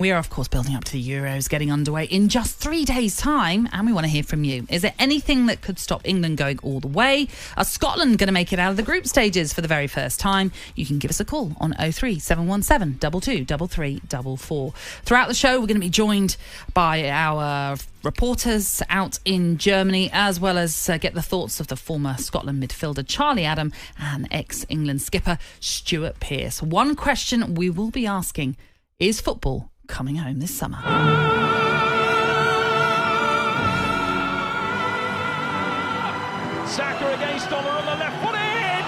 We are, of course, building up to the Euros, getting underway in just 3 days' time, and we want to hear from you. Is there anything that could stop England going all the way? Are Scotland going to make it out of the group stages for the very first time? You can give us a call on 03717 223344. Throughout the show, we're going to be joined by our reporters out in Germany, as well as get the thoughts of the former Scotland midfielder Charlie Adam and ex-England skipper Stuart Pearce. One question we will be asking: is football coming home this summer? Saka against Dollar on the left foot in,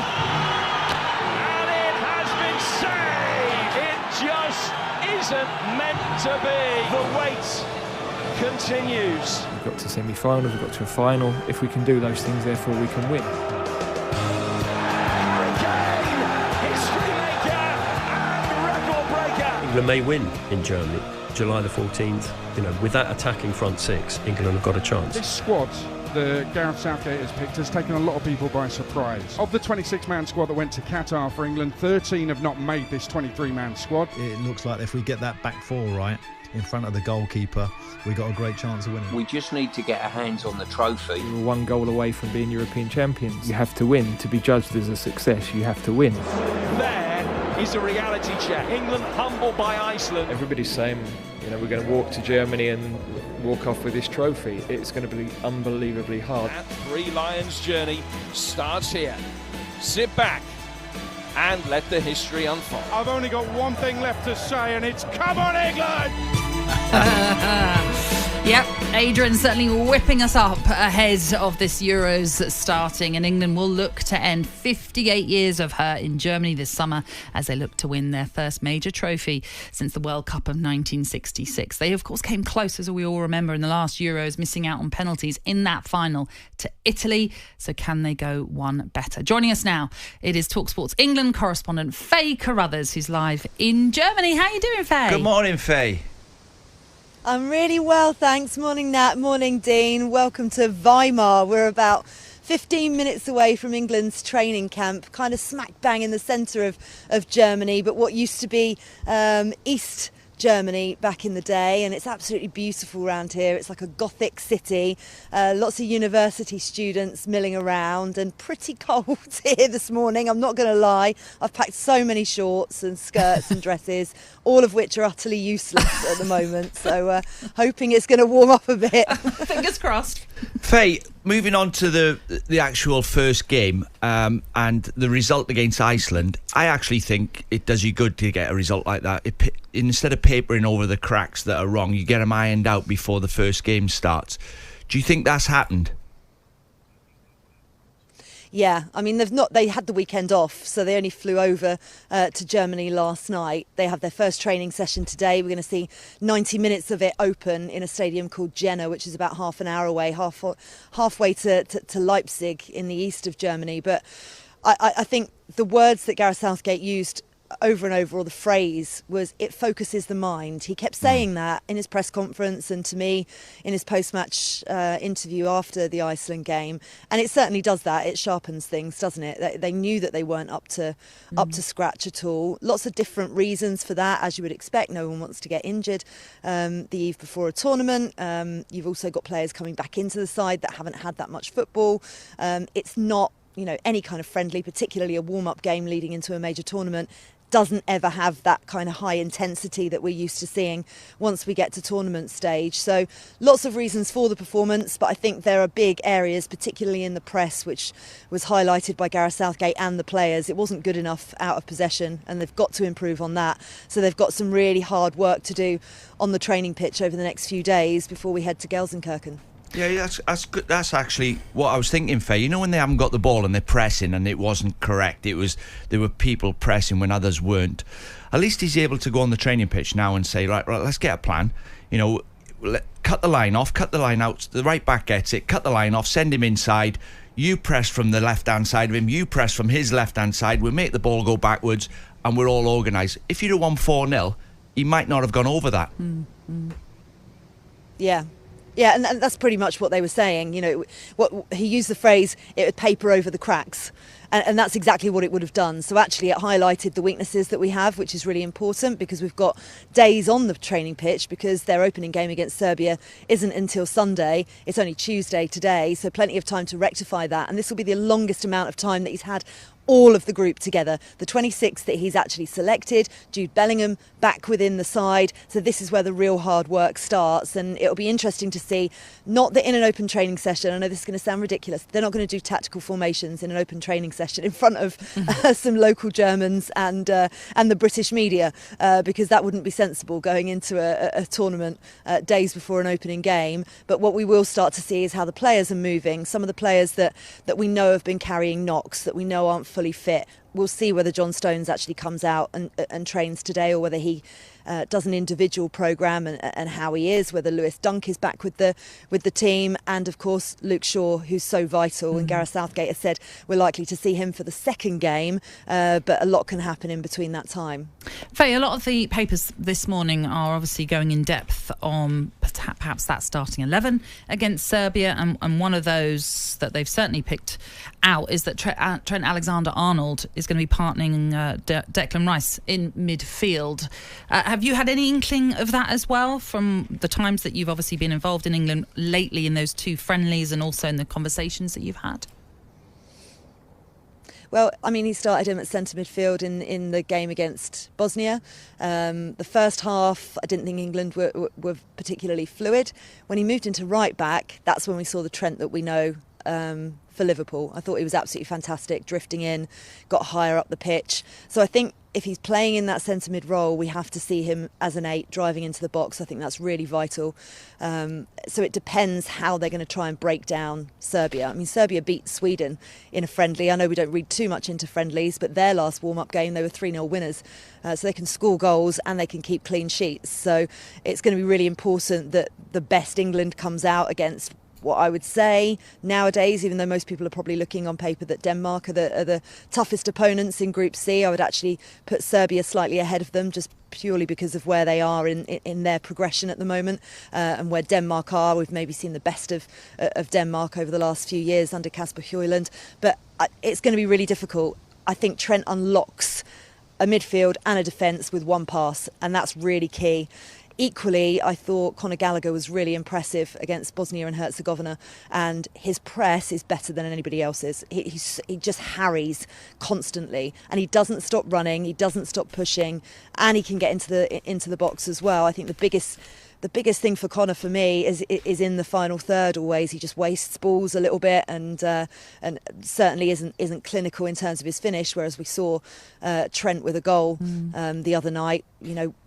and it has been saved. It just isn't meant to be. The wait continues. We've got to semi-final, we've got to a final. If we can do those things, therefore we can win. England may win in Germany, July the 14th. You know, with that attacking front six, England have got a chance. This squad that Gareth Southgate has picked has taken a lot of people by surprise. Of the 26-man squad that went to Qatar for England, 13 have not made this 23-man squad. It looks like if we get that back four right in front of the goalkeeper, we got a great chance of winning. We just need to get our hands on the trophy. We were 1 goal away from being European champions. You have to win. To be judged as a success, you have to win. There is a reality check. England humbled by Iceland. Everybody's saying, you know, we're going to walk to Germany and walk off with this trophy. It's going to be unbelievably hard. That Three Lions journey starts here. Sit back and let the history unfold. I've only got one thing left to say, and it's come on, England! Yep, Adrian certainly whipping us up ahead of this Euros starting, and England will look to end 58 years of her in Germany this summer as they look to win their first major trophy since the World Cup of 1966. They, of course, came close, as we all remember, in the last Euros, missing out on penalties in that final to Italy. So can they go one better? Joining us now, it is talkSPORT's England correspondent Faye Carruthers, who's live in Germany. How are you doing, Faye? Good morning, Faye. I'm really well, thanks. Morning, Nat. Morning, Dean. Welcome to Weimar. We're about 15 minutes away from England's training camp, kind of smack bang in the centre of Germany, but what used to be East Germany back in the day, and it's absolutely beautiful around here. It's like a Gothic city, lots of university students milling around, and pretty cold here this morning, I'm not going to lie. I've packed so many shorts and skirts and dresses, all of which are utterly useless at the moment, so hoping it's going to warm up a bit. Fingers crossed. Faye, moving on to the actual first game and the result against Iceland, I actually think it does you good to get a result like that. Instead of papering over the cracks that are wrong, you get them ironed out before the first game starts. Do you think that's happened? Yeah, I mean, they had the weekend off, so they only flew over to Germany last night. They have their first training session today. We're going to see 90 minutes of it open in a stadium called Jena, which is about half an hour away, halfway to Leipzig in the east of Germany. But I think the words that Gareth Southgate used over and over, or the phrase, was it focuses the mind. He kept saying that in his press conference and to me in his post-match interview after the Iceland game, and it certainly does that. It sharpens things, doesn't it? They knew that they weren't up to scratch at all. Lots of different reasons for that, as you would expect. No one wants to get injured the eve before a tournament. You've also got players coming back into the side that haven't had that much football. It's not, any kind of friendly, particularly a warm-up game leading into a major tournament, doesn't ever have that kind of high intensity that we're used to seeing once we get to tournament stage. So lots of reasons for the performance, but I think there are big areas, particularly in the press, which was highlighted by Gareth Southgate and the players. It wasn't good enough out of possession, and they've got to improve on that. So they've got some really hard work to do on the training pitch over the next few days before we head to Gelsenkirchen. Yeah, that's good. That's actually what I was thinking, Faye. When they haven't got the ball and they're pressing and it wasn't correct, there were people pressing when others weren't. At least he's able to go on the training pitch now and say, right, let's get a plan. Cut the line off, cut the line out. The right back gets it. Cut the line off. Send him inside. You press from the left-hand side of him. You press from his left-hand side. We'll make the ball go backwards, and we're all organised. If you'd have won 4-0, he might not have gone over that. Yeah. Yeah, and that's pretty much what they were saying. What he used the phrase, it would paper over the cracks. and that's exactly what it would have done. So actually it highlighted the weaknesses that we have, which is really important, because we've got days on the training pitch, because their opening game against Serbia isn't until Sunday. It's only Tuesday today, so plenty of time to rectify that, and this will be the longest amount of time that he's had all of the group together. The 26 that he's actually selected, Jude Bellingham back within the side. So this is where the real hard work starts, and it'll be interesting to see, not that in an open training session, I know this is going to sound ridiculous, they're not going to do tactical formations in an open training session in front of some local Germans and the British media, because that wouldn't be sensible going into a tournament days before an opening game. But what we will start to see is how the players are moving. Some of the players that we know have been carrying knocks, that we know aren't fully fit. We'll see whether John Stones actually comes out and trains today, or whether he does an individual programme, and how he is, whether Lewis Dunk is back with the team, and of course Luke Shaw, who's so vital. And Gareth Southgate has said we're likely to see him for the second game, but a lot can happen in between that time. Faye, a lot of the papers this morning are obviously going in depth on perhaps that starting 11 against Serbia, and one of those that they've certainly picked out is that Trent Alexander-Arnold is going to be partnering Declan Rice in midfield. Have you had any inkling of that as well, from the times that you've obviously been involved in England lately in those two friendlies, and also in the conversations that you've had? Well, I mean, he started him at centre midfield in the game against Bosnia. The first half, I didn't think England were particularly fluid. When he moved into right back, that's when we saw the Trent that we know for Liverpool. I thought he was absolutely fantastic, drifting in, got higher up the pitch. So I think if he's playing in that centre mid role, we have to see him as an 8 driving into the box. I think that's really vital. So it depends how they're going to try and break down Serbia. I mean, Serbia beat Sweden in a friendly. I know we don't read too much into friendlies, but their last warm-up game, they were 3-0 winners. So they can score goals and they can keep clean sheets. So it's going to be really important that the best England comes out against what I would say nowadays, even though most people are probably looking on paper that Denmark are the toughest opponents in Group C, I would actually put Serbia slightly ahead of them, just purely because of where they are in their progression at the moment, and where Denmark are. We've maybe seen the best of Denmark over the last few years under Kasper Højlund, but it's going to be really difficult. I think Trent unlocks a midfield and a defence with one pass, and that's really key. Equally, I thought Conor Gallagher was really impressive against Bosnia and Herzegovina, and his press is better than anybody else's. He just harries constantly, and he doesn't stop running, he doesn't stop pushing, and he can get into the box as well. I think the biggest thing for Conor, for me, is in the final third always. He just wastes balls a little bit, and certainly isn't clinical in terms of his finish, whereas we saw Trent with a goal the other night,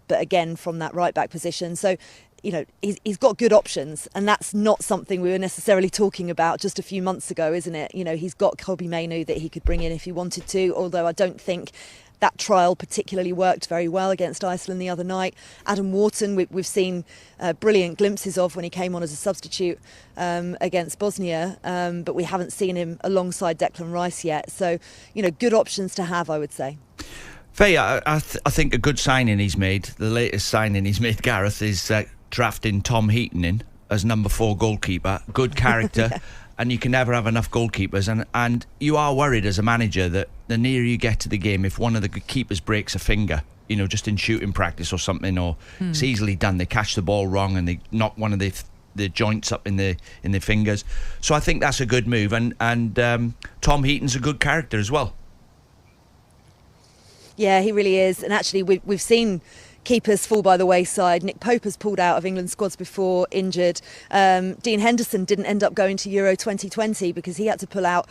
but again from that right back position. So, he's got good options, and that's not something we were necessarily talking about just a few months ago, isn't it? He's got Kobbie Mainoo that he could bring in if he wanted to, although I don't think that trial particularly worked very well against Iceland the other night. Adam Wharton, we've seen brilliant glimpses of when he came on as a substitute against Bosnia, but we haven't seen him alongside Declan Rice yet. So, good options to have, I would say. Faye, I think a good signing he's made, the latest signing he's made, Gareth, is drafting Tom Heaton in as number 4 goalkeeper. Good character. Yeah. And you can never have enough goalkeepers, and you are worried as a manager that the nearer you get to the game, if one of the keepers breaks a finger, just in shooting practice or something, or it's easily done, they catch the ball wrong and they knock one of the joints up in the fingers. So I think that's a good move, and Tom Heaton's a good character as well. Yeah, he really is, and actually we've seen keepers fall by the wayside. Nick Pope has pulled out of England squads before, injured. Dean Henderson didn't end up going to Euro 2020 because he had to pull out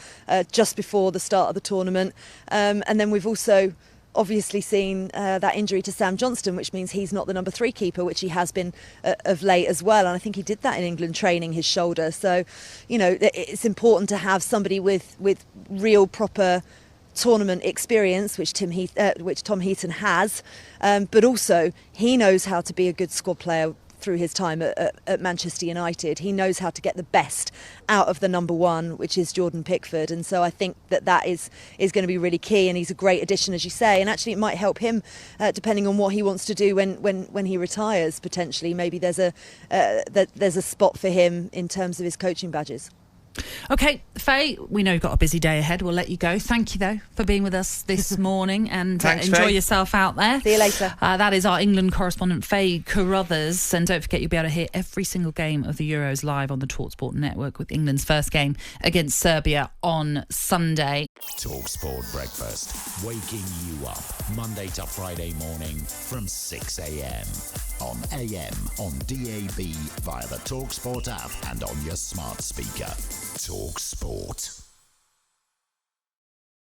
just before the start of the tournament. And then we've also obviously seen that injury to Sam Johnston, which means he's not the number 3 keeper, which he has been of late as well. And I think he did that in England training, his shoulder. So, it's important to have somebody with real proper tournament experience, which Tom Heaton has, but also he knows how to be a good squad player through his time at Manchester United. He knows how to get the best out of the number 1, which is Jordan Pickford, and so I think that is going to be really key, and he's a great addition, as you say, and actually it might help him depending on what he wants to do when he retires. Potentially, maybe there's a spot for him in terms of his coaching badges. Okay, Faye, we know you've got a busy day ahead. We'll let you go. Thank you, though, for being with us this morning, and Thanks, enjoy Faye. yourself out there. See you later. That is our England correspondent, Faye Carruthers. And don't forget, you'll be able to hear every single game of the Euros live on the talkSPORT network, with England's first game against Serbia on Sunday. talkSPORT Breakfast, waking you up Monday to Friday morning from 6 a.m. on AM, on DAB, via the talkSPORT app and on your smart speaker. talkSPORT.